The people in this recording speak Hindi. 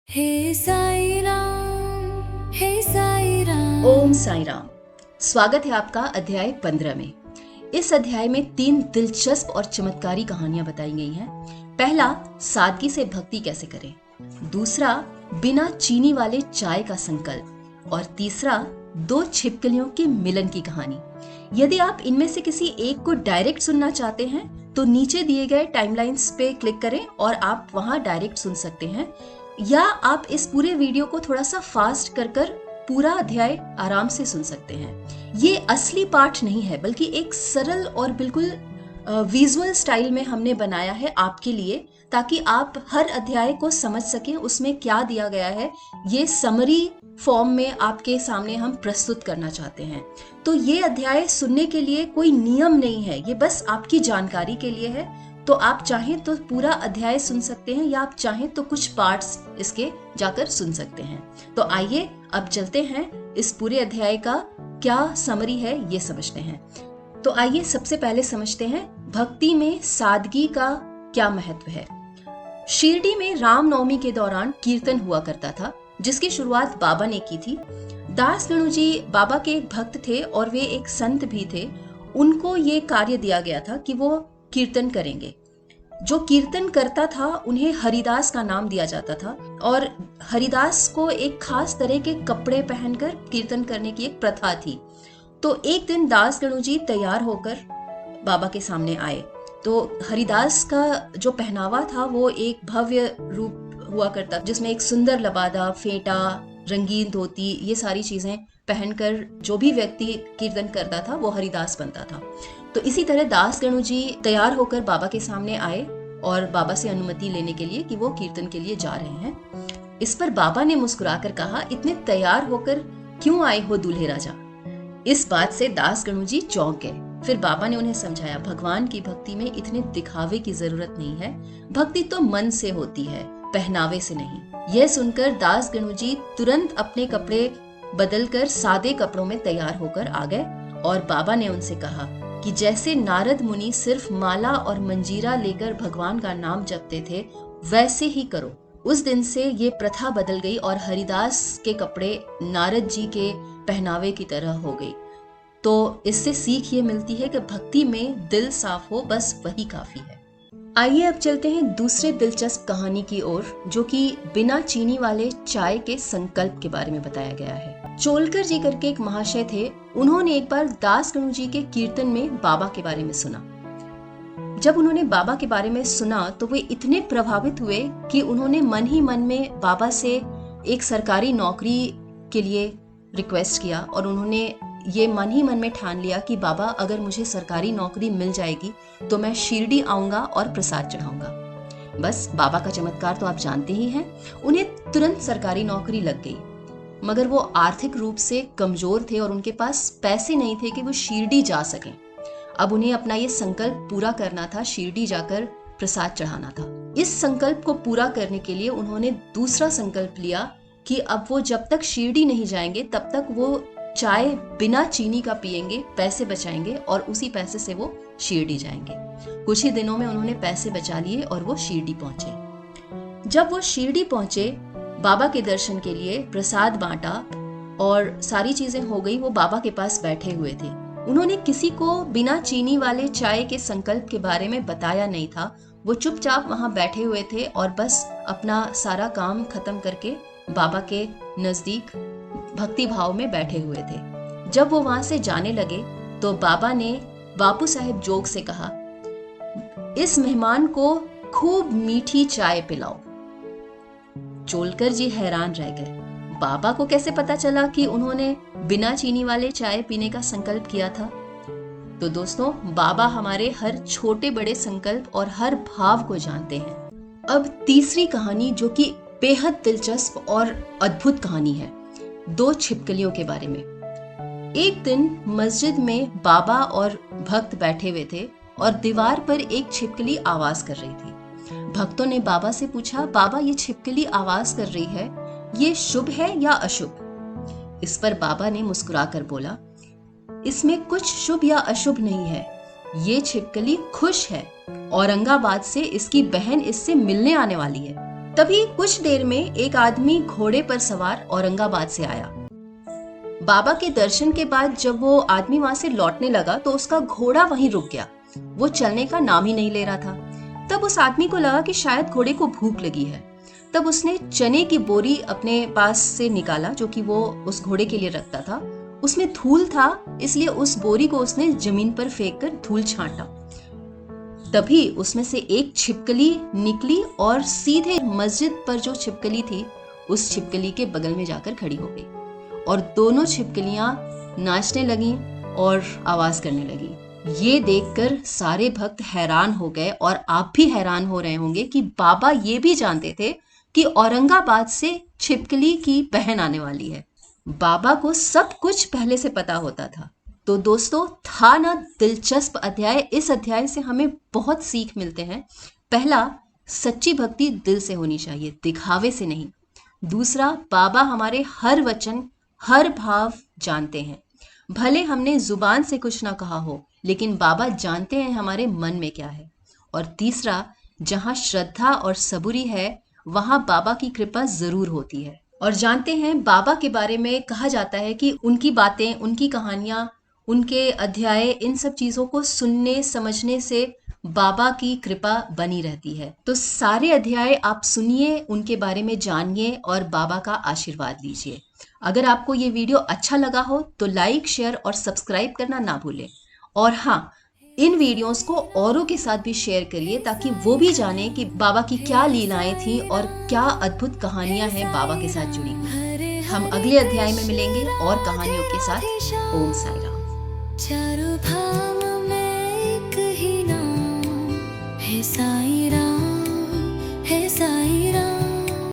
हे साईं राम, हे साईं राम। ओम साईं राम। स्वागत है आपका अध्याय 15 में। इस अध्याय में 3 दिलचस्प और चमत्कारी कहानियां बताई गई हैं। पहला, सादगी से भक्ति कैसे करें। दूसरा, बिना चीनी वाले चाय का संकल्प। और तीसरा, 2 छिपकलियों के मिलन की कहानी। यदि आप इनमें से किसी एक को डायरेक्ट सुनना चाहते हैं तो नीचे दिए गए टाइमलाइंस पे क्लिक करें और आप वहां डायरेक्ट सुन सकते हैं, या आप इस पूरे वीडियो को थोड़ा सा फास्ट कर पूरा अध्याय आराम से सुन सकते हैं। ये असली पाठ नहीं है, बल्कि एक सरल और बिल्कुल विजुअल स्टाइल में हमने बनाया है आपके लिए, ताकि आप हर अध्याय को समझ सकें उसमें क्या दिया गया है। ये समरी फॉर्म में आपके सामने हम प्रस्तुत करना चाहते हैं। तो ये अध्याय सुनने के लिए कोई नियम नहीं है, ये बस आपकी जानकारी के लिए है। तो आप चाहें तो पूरा अध्याय सुन सकते हैं, या आप चाहें तो कुछ पार्ट्स इसके जाकर सुन सकते हैं। तो आइए अब चलते हैं, इस पूरे अध्याय का क्या समरी है ये समझते हैं। तो आइए सबसे पहले समझते हैं भक्ति में सादगी का क्या महत्व है। शिरडी में रामनवमी के दौरान कीर्तन हुआ करता था, जिसकी शुरुआत बाबा ने की थी। दास गणु जी बाबा के एक भक्त थे और वे एक संत भी थे। उनको ये कार्य दिया गया था कि वो कीर्तन करेंगे। जो कीर्तन करता था उन्हें हरिदास का नाम दिया जाता था, और हरिदास को एक खास तरह के कपड़े पहनकर कीर्तन करने की एक प्रथा थी। तो एक दिन दास गणु जी तैयार होकर बाबा के सामने आए। तो हरिदास का जो पहनावा था वो एक भव्य रूप हुआ करता, जिसमें एक सुंदर लबादा, फेटा, रंगीन धोती, ये सारी चीजें पहनकर जो भी व्यक्ति कीर्तन करता था वो हरिदास बनता था। तो इसी तरह दास गणु जी तैयार होकर बाबा के सामने आए और बाबा से अनुमति लेने के लिए कि वो कीर्तन के लिए जा रहे हैं। इस पर बाबा ने मुस्कुराकर कहा, इतने तैयार होकर क्यों आए हो दूल्हे राजा। इस बात से दास गणु जी चौंक गए। फिर बाबा ने उन्हें समझाया, भगवान की भक्ति में इतने दिखावे की जरूरत नहीं है, भक्ति तो मन से होती है, पहनावे से नहीं। यह सुनकर दास गणु जी तुरंत अपने कपड़े बदलकर सादे कपड़ों में तैयार होकर आ गए, और बाबा ने उनसे कहा कि जैसे नारद मुनि सिर्फ माला और मंजीरा लेकर भगवान का नाम जपते थे, वैसे ही करो। उस दिन से ये प्रथा बदल गई और हरिदास के कपड़े नारद जी के पहनावे की तरह हो गई। तो इससे सीख ये मिलती है कि भक्ति में दिल साफ हो, बस वही काफी है। आइए अब चलते हैं दूसरे दिलचस्प कहानी की ओर, जो कि बिना चीनी वाले चाय के संकल्प के बारे में बताया गया है। चोलकर जी करके एक महाशय थे। उन्होंने एक बार दास गणु जी के कीर्तन में बाबा के बारे में सुना। जब उन्होंने बाबा के बारे में सुना तो वे इतने प्रभावित हुए कि उन्होंने मन ही मन में बाबा से एक सरकारी नौकरी के लिए रिक्वेस्ट किया, और उन्होंने ये मन ही मन में ठान लिया कि बाबा, अगर मुझे सरकारी नौकरी मिल जाएगी तो मैं शिरडी आऊंगा और प्रसाद चढ़ाऊंगा। बस बाबा का चमत्कार तो आप जानते ही हैं। उन्हें तुरंत सरकारी नौकरी लग गई, मगर वो आर्थिक रूप से कमजोर थे और उनके पास पैसे नहीं थे कि वो शिरडी जा सकें। अब उन्हें अपना ये संकल्प पूरा करना था, शिरडी जाकर प्रसाद चढ़ाना था। इस संकल्प को पूरा करने के लिए उन्होंने दूसरा संकल्प लिया कि अब वो जब तक शिरडी नहीं जाएंगे तब तक वो चाय बिना चीनी का पिएंगे, पैसे बचाएंगे और उसी पैसे से वो शिरडी जाएंगे। कुछ ही दिनों में उन्होंने पैसे बचा लिए और वो शिरडी पहुंचे। जब वो शिरडी पहुंचे, बाबा के दर्शन के लिए प्रसाद बांटा और सारी चीजें हो गई। वो बाबा के पास बैठे हुए थे। उन्होंने किसी को बिना चीनी वाले चाय के संकल्प के बारे में बताया नहीं था। वो चुपचाप वहां बैठे हुए थे और बस अपना सारा काम खत्म करके बाबा के नजदीक भक्ति भाव में बैठे हुए थे। जब वो वहां से जाने लगे तो बाबा ने बापू साहेब जोग से कहा, इस मेहमान को खूब मीठी चाय पिलाओ। चोलकर जी हैरान रह गए। बाबा को कैसे पता चला कि उन्होंने बिना चीनी वाले चाय पीने का संकल्प किया था? तो दोस्तों, बाबा हमारे हर छोटे बड़े संकल्प और हर भाव को जानते हैं। अब तीसरी कहानी, जो कि बेहद दिलचस्प और अद्भुत कहानी है, 2 छिपकलियों के बारे में। एक दिन मस्जिद में बाबा और भक्त बैठे हुए थे और दीवार पर एक छिपकली आवाज कर रही थी। भक्तों ने बाबा से पूछा, बाबा, ये छिपकली आवाज कर रही है, ये शुभ है या अशुभ? इस पर बाबा ने मुस्कुराकर बोला, इसमें कुछ शुभ या अशुभ नहीं है, ये छिपकली खुश है। औरंगाबाद से इसकी बहन इससे मिलने आने वाली है। तभी कुछ देर में एक आदमी घोड़े पर सवार औरंगाबाद से आया। बाबा के दर्शन के बाद जब वो आदमी वहां से लौटने लगा तो उसका घोड़ा वहीं रुक गया। वो चलने का नाम ही नहीं ले रहा था। तब उस आदमी को लगा कि शायद घोड़े को भूख लगी है। तब उसने चने की बोरी अपने पास से निकाला जो कि वो उस घोड़े के लिए रखता था। उसमें धूल था, इसलिए उस बोरी को उसने जमीन पर फेंक कर धूल छांटा। तभी उसमें से एक छिपकली निकली और सीधे मस्जिद पर जो छिपकली थी उस छिपकली के बगल में जाकर खड़ी हो गई और दोनों छिपकलियां नाचने लगीं और आवाज करने लगी। ये देखकर सारे भक्त हैरान हो गए और आप भी हैरान हो रहे होंगे कि बाबा ये भी जानते थे कि औरंगाबाद से छिपकली की बहन आने वाली है। बाबा को सब कुछ पहले से पता होता था। तो दोस्तों, था ना दिलचस्प अध्याय। इस अध्याय से हमें बहुत सीख मिलते हैं। पहला, सच्ची भक्ति दिल से होनी चाहिए, दिखावे से नहीं। दूसरा, बाबा हमारे हर वचन हर भाव जानते हैं। भले हमने जुबान से कुछ ना कहा हो, लेकिन बाबा जानते हैं हमारे मन में क्या है। और तीसरा, जहाँ श्रद्धा और सबूरी है वहाँ बाबा की कृपा जरूर होती है। और जानते हैं, बाबा के बारे में कहा जाता है कि उनकी बातें, उनकी कहानियां, उनके अध्याय, इन सब चीजों को सुनने समझने से बाबा की कृपा बनी रहती है। तो सारे अध्याय आप सुनिए, उनके बारे में जानिए और बाबा का आशीर्वाद लीजिए। अगर आपको ये वीडियो अच्छा लगा हो तो लाइक, शेयर और सब्सक्राइब करना ना भूलें। और हाँ, इन वीडियोस को औरों के साथ भी शेयर करिए ताकि वो भी जाने कि बाबा की क्या लीलाएं थी और क्या अद्भुत कहानियां हैं बाबा के साथ जुड़ी हुई। हम अगले अध्याय में मिलेंगे और कहानियों के साथ। ओम साई राम।